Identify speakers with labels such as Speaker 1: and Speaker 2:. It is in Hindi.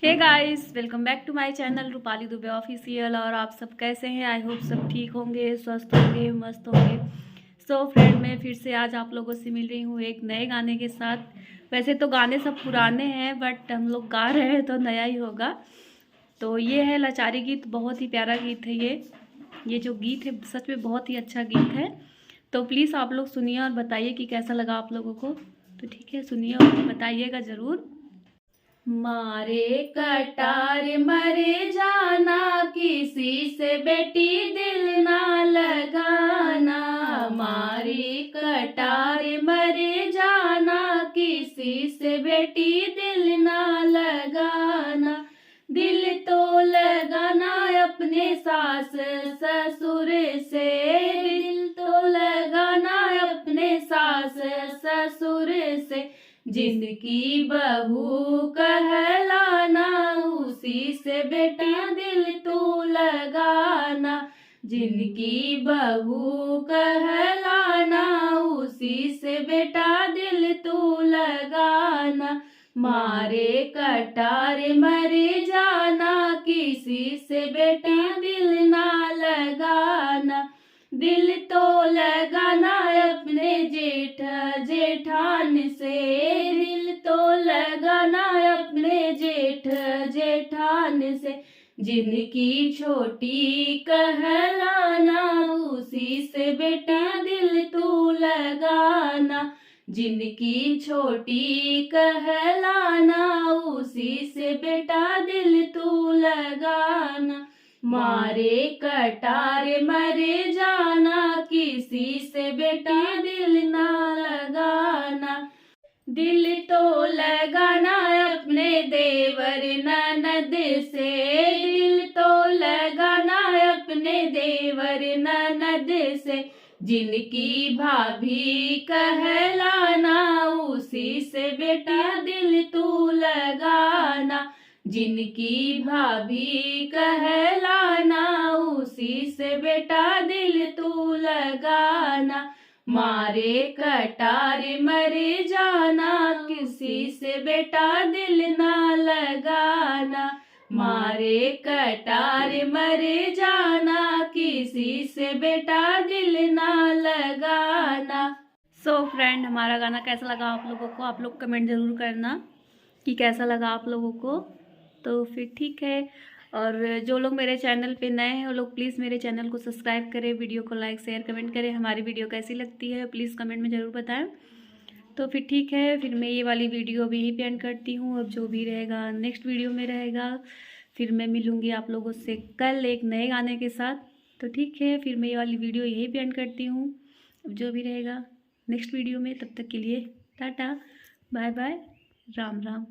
Speaker 1: Hey guys, welcome back to my channel Rupali Dubey official. और आप सब कैसे हैं? आई होप सब ठीक होंगे, स्वस्थ होंगे, मस्त होंगे। सो फ्रेंड, मैं फिर से आज आप लोगों से मिल रही हूँ एक नए गाने के साथ। वैसे तो गाने सब पुराने हैं, बट हम लोग गा रहे हैं तो नया ही होगा। तो ये है लाचारी गीत, बहुत ही प्यारा गीत है ये जो गीत है सच में बहुत ही अच्छा गीत है। तो प्लीज़ आप लोग सुनिए और बताइए कि कैसा लगा आप लोगों को। तो ठीक है, सुनिए और बताइएगा ज़रूर। मारे कटार मरे जाना, किसी से बेटी दिल ना लगाना। मारे कटार मरे जाना, किसी से बेटी दिल ना लगाना। दिल तो लगाना अपने सास ससुर से, दिल तो लगाना अपने सास ससुर से। जिनकी बहू कहलाना, उसी से बेटा दिल तू लगाना। जिनकी बहू कहलाना, उसी से बेटा दिल तू लगाना। मारे कटार मरे जाना, किसी से बेटा दिल ना लगाना। दिल तो लगाना अपने जेठ जेठान से, दिल तो लगाना अपने जेठ जेठान से। जिनकी छोटी कहलाना, उसी से बेटा दिल तू लगाना। जिनकी छोटी कहलाना, उसी से बेटा दिल तू लगाना। मारे कटार मरे जाना, किसी से बेटा दिल ना लगाना। दिल तो लगाना अपने देवर ननद से, दिल तो लगाना अपने देवर ननद से। जिनकी भाभी कहलाना, उसी से बेटा दिल तू लगाना। जिनकी भाभी कहलाना, उसी से बेटा दिल तू लगाना। मारे कटार मरे जाना, किसी से बेटा दिल ना लगाना। मारे कटार मरे जाना, किसी से बेटा दिल ना लगाना। सो फ्रेंड, हमारा गाना कैसा लगा आप लोगों को? आप लोग कमेंट ज़रूर करना कि कैसा लगा आप लोगों को। तो फिर ठीक है। और जो लोग मेरे चैनल पे नए हैं वो लोग प्लीज़ मेरे चैनल को सब्सक्राइब करें, वीडियो को लाइक शेयर कमेंट करें। हमारी वीडियो कैसी लगती है प्लीज़ कमेंट में ज़रूर बताएं। तो फिर ठीक है, फिर मैं ये वाली वीडियो अभी यहीं पे एंड करती हूँ। अब जो भी रहेगा नेक्स्ट वीडियो में रहेगा। फिर मैं मिलूँगी आप लोगों से कल एक नए गाने के साथ। तो ठीक है, फिर मैं ये वाली वीडियो यहीं पे एंड करती हूँ। अब जो भी रहेगा नेक्स्ट वीडियो में, तब तक के लिए tata bye bye, Ram Ram.